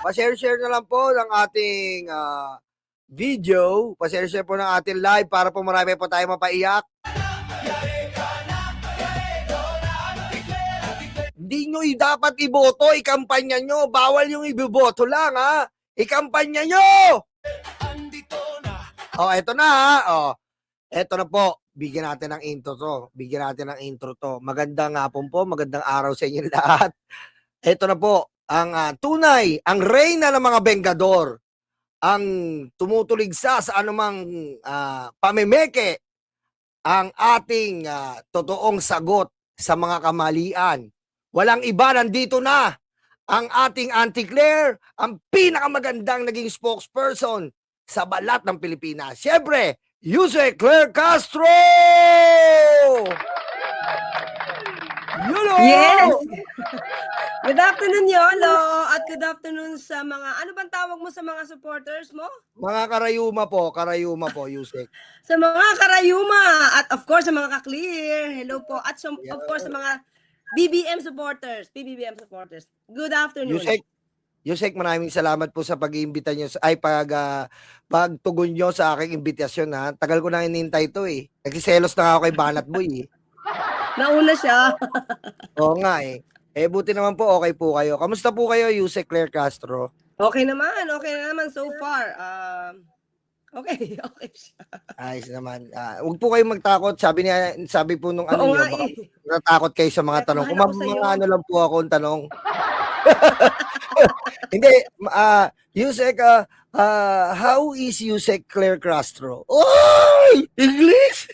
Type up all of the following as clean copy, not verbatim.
Pa-share na lang po ng ating video. Pa-share po ng ating live para po marami po tayo mapaiyak. Hindi nyo dapat iboto, ikampanya nyo. Bawal yung iboboto lang, ha? Ikampanya nyo! Oh, eto na, ha? Oh, eto na po. Bigyan natin ng intro to. Magandang hapon po, magandang araw sa inyo lahat. Eto na po, ang tunay, ang reyna ng mga Bengador, ang tumutuligsa sa anumang pamemeke, ang ating totoong sagot sa mga kamalian. Walang iba, nandito na ang ating Auntie Claire, ang pinakamagandang naging spokesperson sa balat ng Pilipinas. Siyempre, Yuse Claire Castro! Yolo! Yes! Good afternoon, Yolo! At good afternoon sa mga, ano bang tawag mo sa mga supporters mo? Mga karayuma po, Yusek. Sa mga karayuma! At of course, sa mga ka-clear. Hello po. At of course, sa mga BBM supporters. Good afternoon. Yusek, maraming salamat po sa pag-iimbita nyo, pagtugon nyo sa aking imbitasyon, ha. Tagal ko na hinihintay ito, eh. Nagsiselos na ako kay Banat Boy, eh. Nauna siya. Oo nga, eh. Buti naman po, okay po kayo. Kamusta po kayo, Yusek Claire Castro? Okay naman so far. Okay siya. Ayos naman. Huwag po kayong magtakot. Sabi po nung ano nyo, baka natakot kayo sa mga tanong. Kung mga ano lang po ako ang tanong. Hindi, Yusek, how is Yusek Claire Castro? Oy! English!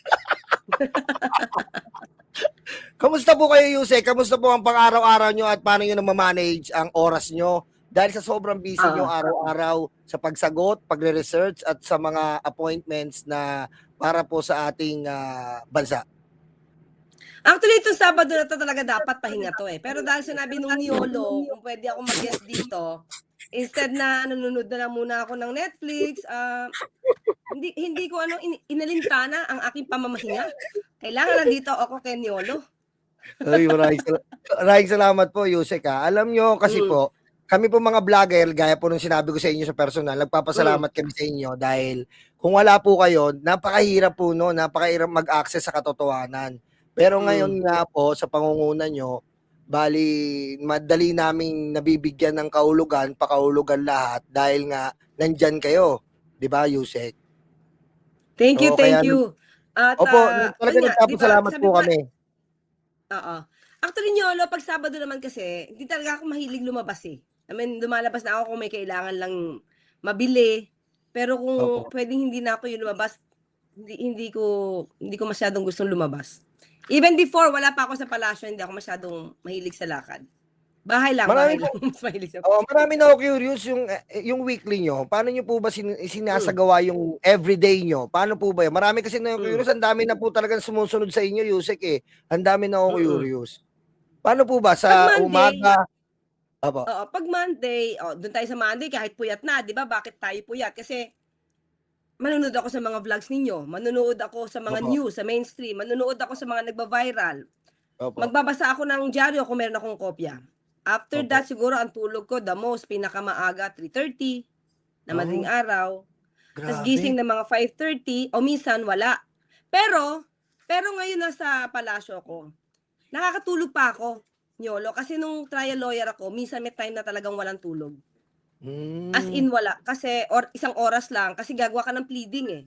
Kamusta po kayo, Yusek? Kamusta po ang pang-araw-araw nyo at paano nyo na-manage ang oras nyo? Dahil sa sobrang busy nyo araw-araw sa pagsagot, pagre-research at sa mga appointments na para po sa ating bansa. Actually, itong Sabado na to talaga dapat pahinga to, eh. Pero dahil sinabi nung Yolo, kung pwede ako mag-guest dito, instead na nanonood na lang muna ako ng Netflix, hindi ko inalintana ang aking pamamahinga. Kailangan nandito ako kay Yolo. Ay, maraming salamat po, Yusek, ha. Alam nyo, kasi po, kami po mga vlogger, gaya po nung sinabi ko sa inyo sa personal, nagpapasalamat kami sa inyo dahil kung wala po kayo, napakahirap po, no? Napakahirap mag-access sa katotohanan. Pero ngayon nga po, sa pangunguna nyo, bali, madali naming nabibigyan ng kahulugan, pakahulugan lahat dahil nga nandyan kayo. Di ba, Yusek? Thank you. At, opo, talaga nagpapasalamat po kami. Oo. Actually, Yolo, pag Sabado naman kasi, hindi talaga ako mahilig lumabas, eh. I mean, lumalabas na ako kung may kailangan lang mabili. Pero kung pwedeng hindi na ako yung lumabas, hindi ko masyadong gustong lumabas. Even before, wala pa ako sa palasyo, hindi ako masyadong mahilig sa lakad. Bahay lang. Mas mahilig sa marami na ako curious yung weekly nyo. Paano nyo po ba sinasagawa yung everyday nyo? Paano po ba yun? Marami kasi na curious. Ang dami na po talagang sumusunod sa inyo, Yusek, eh. Ang dami na ako curious. Paano po ba? Sa umaga? Oo, pag Monday, doon tayo sa Monday, kahit puyat na, di ba? Bakit tayo puyat? Kasi manonood ako sa mga vlogs ninyo, manonood ako sa mga news, sa mainstream, manonood ako sa mga nagba-viral. Magbabasa ako ng dyaryo kung meron akong kopya. After that, siguro ang tulog ko, the most, pinakamaaga, 3:30 na madaling araw. Tapos gising ng mga 5:30, o minsan wala. Pero ngayon nasa palasyo ko, nakakatulog pa ako, Yolo. Kasi nung trial lawyer ako, minsan may time na talagang walang tulog. As in wala. Kasi isang oras lang. Kasi gagawa ka ng pleading, eh.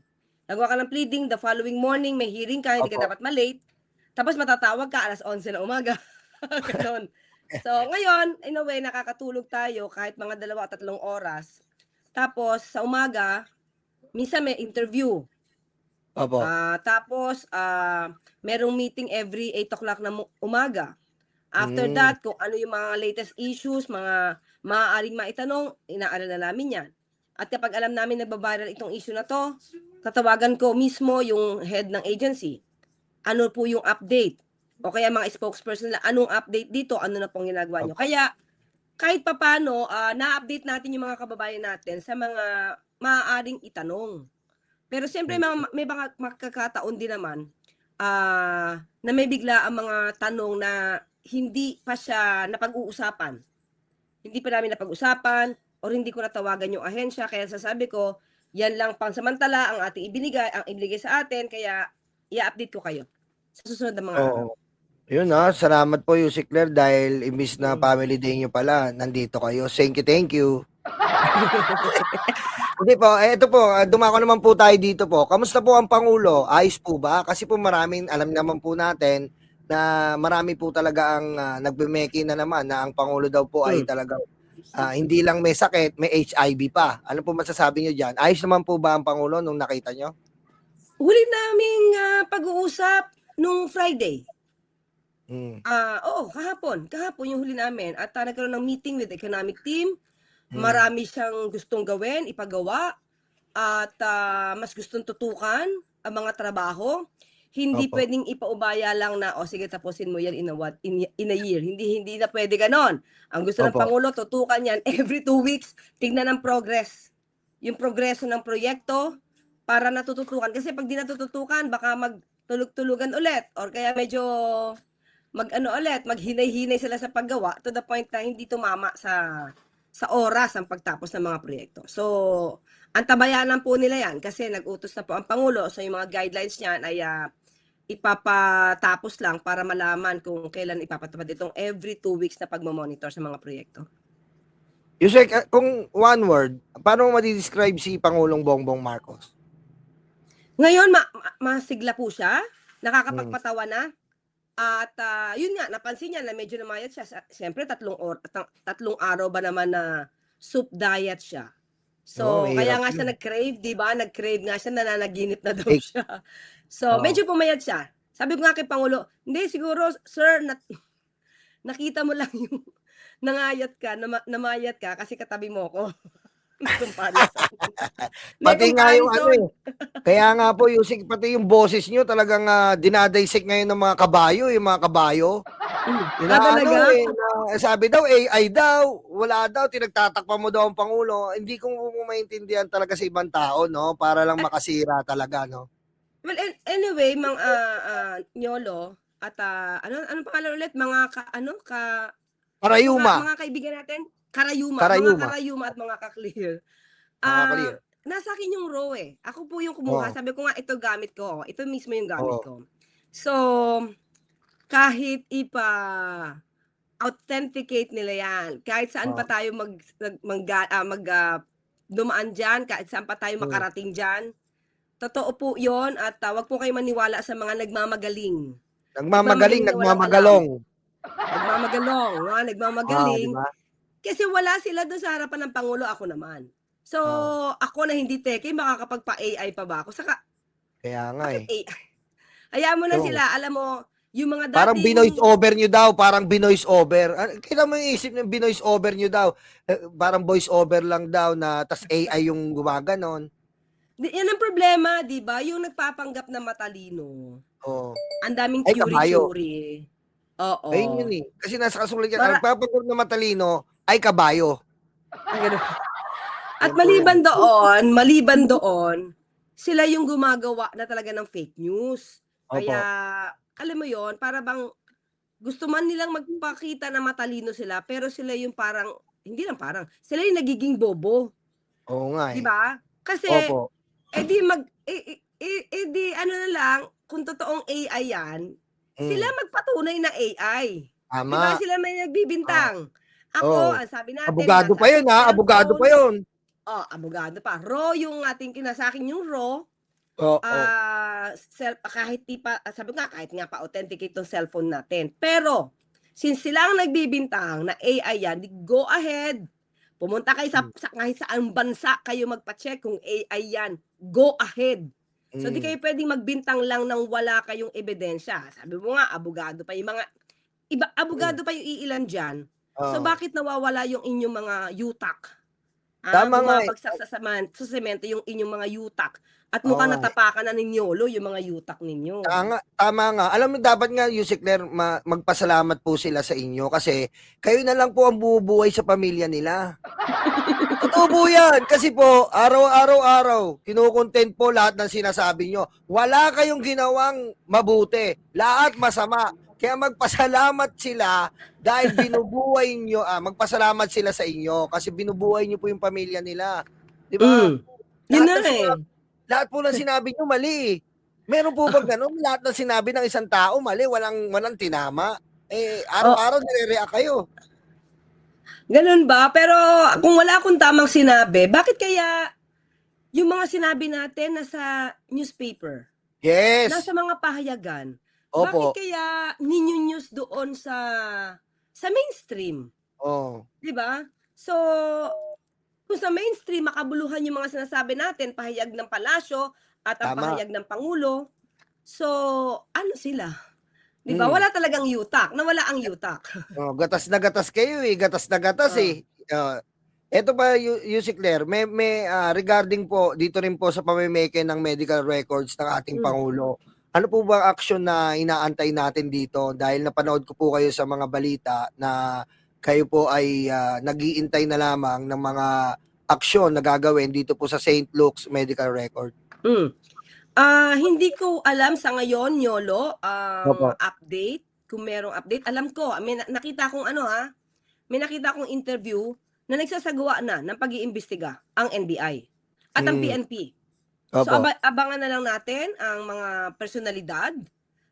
Gagawa ka ng pleading, the following morning, may hearing ka, hindi ka dapat malate. Tapos matatawag ka alas 11 na umaga. Ganon. So, ngayon, in a way, nakakatulog tayo kahit mga 2 o 3 oras. Tapos, sa umaga, minsan may interview. Tapos, merong meeting every 8 o'clock na umaga. After that, kung ano yung mga latest issues, mga maaaring maitanong, inaaral na namin yan. At kapag alam namin nagbabiral itong issue na to, tatawagan ko mismo yung head ng agency. Ano po yung update? O kaya mga spokesperson na, anong update dito? Ano na pong ginagawa nyo? Kaya, kahit papano, na-update natin yung mga kababayan natin sa mga maaaring itanong. Pero siyempre, may mga makakataon din naman na may bigla ang mga tanong na hindi pa siya napag-uusapan. Hindi pa namin napag-usapan. or hindi ko natawagan yung ahensya. Kaya sasabi ko, yan lang pansamantala ang ating ibinigay sa atin. Kaya i-update ko kayo sa susunod na mga araw. Oo. Yun salamat po Yusik Claire dahil imbis na Mm. family day nyo pala, nandito kayo. Thank you, thank you. Hindi po, ito po, dumako naman po tayo dito po. Kamusta po ang Pangulo? Ayos po ba? Kasi po maraming, alam naman po natin na marami po talaga ang nagbe-meki na naman na ang Pangulo daw po ay Mm. talagang hindi lang may sakit, may HIV pa. Ano po masasabi nyo dyan? Ayos naman po ba ang Pangulo nung nakita nyo? Huli naming pag-uusap nung Friday. Hmm. Oo, kahapon yung huli namin at nagkaroon ng meeting with economic team. Hmm. Marami siyang gustong gawin, ipagawa at mas gustong tutukan ang mga trabaho. Hindi Opo. pwedeng ipaubaya lang na sige tapusin mo yan in a year. Hindi na pwede ganon. Ang gusto ng Opo. Pangulo, tutukan yan every 2 weeks, tingnan ang progress. Yung progreso ng proyekto para natututukan. Kasi pag di natututukan, baka magtulog-tulugan ulit or kaya medyo maghinay-hinay sila sa paggawa to the point na hindi tumama sa oras ang pagtapos ng mga proyekto. So, antabayanan po nila yan kasi nag-utos na po ang Pangulo. So, yung mga guidelines niyan ay ipapatapos lang para malaman kung kailan ipapatupad itong every 2 weeks na pagmamonitor sa mga proyekto. Yusek, kung one word, paano mo ma-describe si Pangulong Bongbong Marcos? Ngayon, masigla po siya. Nakakapagpatawa na. At yun nga, napansin niya na medyo namayat siya. Siyempre, 3 araw ba naman na soup diet siya. So, kaya nga siya nag-crave, di ba? Nag-crave nga siya, nananaginip na daw siya. So, medyo pumayat siya. Sabi ko nga kay Pangulo, hindi, siguro, sir, nakita mo lang yung namayat ka kasi katabi mo ko. Pati nga yung kaya nga po Yusik, pati yung boses nyo talagang dinadaysik ngayon ng mga kabayo, yung mga kabayo. Talaga? Sabi daw, AI daw, wala daw, tinagtatakpan mo daw ang Pangulo. Hindi ko maintindihan talaga sa ibang tao, no? Para lang makasira talaga, no? Well, anyway, Nyolo, at anong pangalan ulit? Karayuma. Mga kaibigan natin, Karayuma. Karayuma. Mga Karayuma at mga ka-clear. Clear. Nasa akin yung raw eh. Ako po yung kumuha. Sabi ko nga, ito gamit ko. Ito mismo yung gamit ko. So, kahit authenticate nila yan, kahit saan pa tayo dumaan dyan, kahit saan pa tayo makarating dyan, totoo po yon at wag po kayo maniwala sa mga nagmamagaling. Nagmamagalong. Nagmamagaling. Diba? Kasi wala sila doon sa harapan ng Pangulo, ako naman. So, ako na hindi teke, makakapagpa-AI pa ba ako? Saka, kaya nga eh. AI. Hayaan mo na sila, alam mo, yung mga dating... Parang binoise over nyo daw, parang binoise over. Kailan mo yung isip ng binoise over nyo daw? Parang voice over lang daw na tas AI yung gumaganon. Yan ang problema, di ba? Yung nagpapanggap na matalino. Ang daming theory. Oo. Ayun yun eh. Kasi nasa kasulat yan, ang nagpapanggap na matalino ay kabayo. At maliban doon, sila yung gumagawa na talaga ng fake news. Kaya, alam mo yon, para bang gusto man nilang magpakita na matalino sila, pero sila yung parang, hindi lang parang, sila yung nagiging bobo. Oo nga eh. Diba? Kasi, ano na lang, kung totoong AI yan, sila magpatunay na AI. Tama. Diba? Sila may nagbibintang. Ako, sabi natin, abogado pa yun ha, abogado pa yun. Abogado pa. Raw yung ating kinasakin yung raw. Kahit sabi ko nga, kahit nga pa-authenticate tong cellphone natin. Pero, since sila ang nagbibintang na AI yan, go ahead. Pumunta kayo sa kahit saan bansa kayo magpa-check kung AI yan. Go ahead. So, di kayo pwedeng magbintang lang nang wala kayong ebidensya. Sabi mo nga, abogado pa yung mga, abogado pa yung iilan dyan. So, bakit nawawala yung inyong mga yutak? Tama nga. Bumabagsak sa semento yung inyong mga yutak. At mukhang natapakan na ninyolo yung mga yutak ninyo. Tama nga. Alam mo, dapat nga, Yusik Claire, magpasalamat po sila sa inyo kasi kayo na lang po ang bubuhay sa pamilya nila. Totoo po yan. Kasi po, araw-araw, kinukontent po lahat ng sinasabi nyo. Wala kayong ginawang mabuti. Lahat masama. Kaya magpasalamat sila dahil binubuhay nyo, magpasalamat sila sa inyo kasi binubuhay nyo po yung pamilya nila. Di ba? Yun Lahat na ng eh. lahat po ng sinabi nyo mali. Meron po bang ganun? Lahat ng sinabi ng isang tao mali, walang tinama. Oh, Araw-araw nire-react kayo. ganun ba? Pero kung wala akong tamang sinabi, bakit kaya yung mga sinabi natin nasa newspaper, Yes. nasa mga pahayagan, bakit Opo. kaya ninyo-news doon sa mainstream, Oh. 'di ba? So, kung sa mainstream makabuluhan yung mga sinasabi natin, pahayag ng palasyo at ang Tama. pahayag ng pangulo, so ano sila, 'di ba? Mm. Wala talagang yutak, nawala ang yutak. Oh, gatas na gatas kayo eh. Gatas na gatas Oh. eh. Eto pa, Yusik Claire, may regarding po dito rin po sa pamimeke ng medical records ng ating Hmm. Pangulo. Ano po ba ang aksyon na inaantay natin dito? Dahil napanood ko po kayo sa mga balita na kayo po ay nag-iintay na lamang ng mga aksyon na gagawin dito po sa St. Luke's Medical Record. Hmm. Hindi ko alam sa ngayon, Yolo, ang Opo. update, kung merong update. Alam ko, nakita kong may nakita akong interview na nagsasagawa na ng pag-iimbestiga ang NBI at ang Mm. PNP. So Opo. abangan na lang natin ang mga personalidad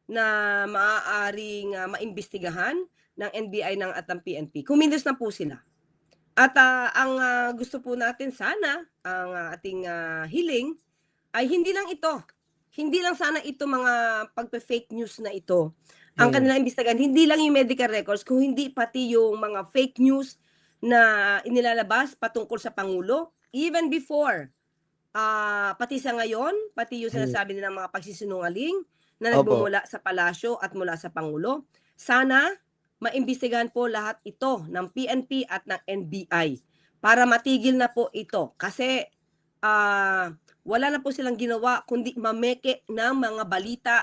na maaaring maimbestigahan ng NBI at ng PNP. Kumilos na po sila. At ang gusto po natin sana, ang ating hiling, ay hindi lang ito. Hindi lang sana ito mga pagpe-fake news na ito. Ang Mm. kanilang imbestigahan, hindi lang yung medical records, kung hindi pati yung mga fake news na inilalabas patungkol sa Pangulo. Even before, pati sa ngayon, pati yung Mm. sinasabi nilang mga pagsisinungaling na Opo. nagmumula sa palasyo at mula sa Pangulo. Sana maimbestigahan po lahat ito ng PNP at ng NBI para matigil na po ito. Kasi wala na po silang ginawa kundi mameke ng mga balita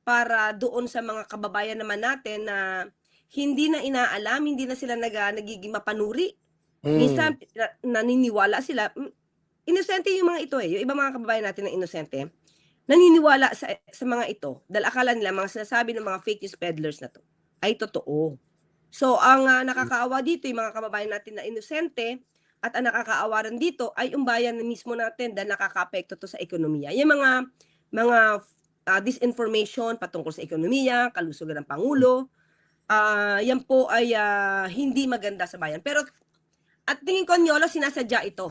para doon sa mga kababayan naman natin na hindi na inaalam, hindi na sila nagiging mapanuri. Mm. Minsan naniniwala sila, inosente yung mga ito eh, yung ibang mga kababayan natin na inosente, naniniwala sa mga ito dahil akala nila mga sinasabi ng mga fake news peddlers na to ay totoo. So ang nakakaawa dito yung mga kababayan natin na inosente at ang nakakaawa rin dito ay yung bayan na mismo natin dahil nakakaapekto to sa ekonomiya. Yung mga disinformation patungkol sa ekonomiya, kalusugan ng Pangulo, yan po ay hindi maganda sa bayan. Pero at tingin ko, Nyolo, sinasadya ito.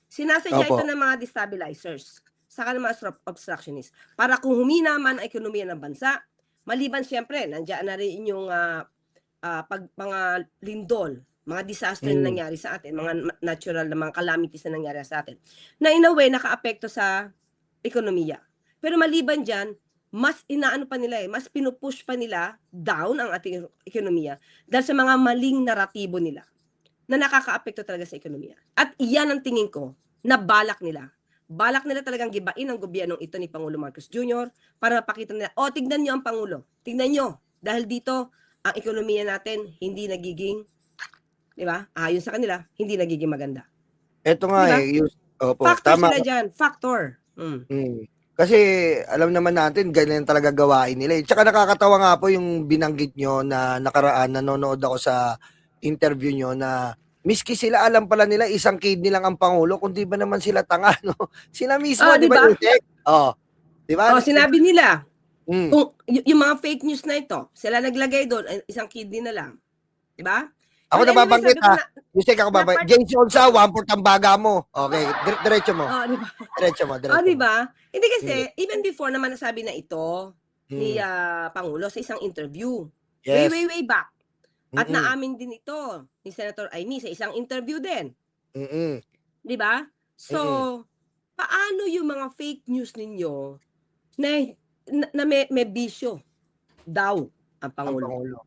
Sinasadya Opo. ito ng mga destabilizers, saka ng mga obstructionists. Para kung humina man ang ekonomiya ng bansa, maliban siyempre, nandiyan na rin yung mga lindol, mga disaster na nangyari sa atin, mga natural na mga calamities na nangyari sa atin, na in a way, nakaapekto sa ekonomiya. Pero maliban dyan, mas inaano pa nila mas pinupush pa nila down ang ating ekonomiya dahil sa mga maling naratibo nila na nakakaapekto talaga sa ekonomiya. At iyan ang tingin ko na balak nila. Balak nila talagang gibain ang gobyernong ito ni Pangulo Marcos Jr. para mapakita nila, tignan nyo ang Pangulo. Tignan nyo. Dahil dito, ang ekonomiya natin hindi nagiging, di ba? Ayon sa kanila, hindi nagiging maganda. Eto nga Diba? opo, Factor tama. sila dyan. Factor. Kasi alam naman natin ganyan talaga gawain nila. Tsaka nakakatawa nga po yung binanggit nyo na nakaraan, nanonood ako sa interview nyo na miski sila alam pala nila isang kidney lang ang Pangulo, kundi ba naman sila tanga, no? Sila mismo, di ba, Diba? Yusek? Di ba? Sinabi nila, Mm. kung yung mga fake news na ito, sila naglagay doon, isang kidney na lang. Di ba? Ako Well, anyway, nababanggit sabi ko na, Yusek, ako babanggit. James Onsa, 1/4 ang baga mo. Okay, diretso mo. di ba? Diretso mo, diretso Di mo. ba? Hindi kasi, even before naman nasabi na ito ni Pangulo sa isang interview. Yes. Way back. At Mm-mm. naamin din ito ni Senator Amy sa isang interview din. Mm-mm. Di ba? So, paano yung mga fake news ninyo na may bisyo daw ang Ang Pangulo? Pangulo.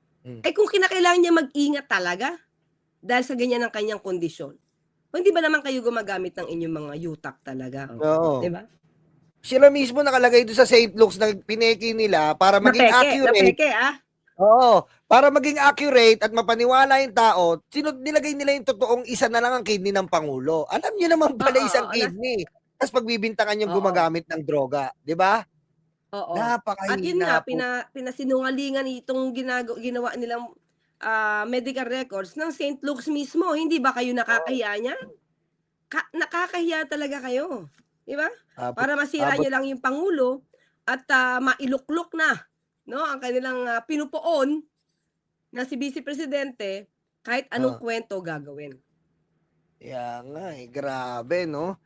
Kung kinakailangan niya mag-ingat talaga dahil sa ganyan ang kanyang kondisyon, hindi ba naman kayo gumagamit ng inyong mga yutak talaga? Oo. Di ba? Sila mismo nakalagay doon sa St. Luke's na pineki nila para maging accurate. Napeke, Oo. Para maging accurate at mapaniwala yung tao, nilagay nila yung totoong isa na lang ang kidney ng Pangulo. Alam niyo naman pala isang kidney. Tapos pagbibintangan yung gumagamit ng droga. Di ba? Oo. At yun Napakahina nga, po. pinasinungalingan itong ginawa nilang, medical records ng St. Luke's mismo. Hindi ba kayo Oo, nakakahiya niyan? Nakakahiya talaga kayo, 'di ba? abot Para masira abot niyo lang yung pangulo at, mailuklok na, 'no, ang kanilang, pinupoon na si Vice Presidente, kahit anong oh, kwento gagawin. kaya nga, eh, grabe 'no?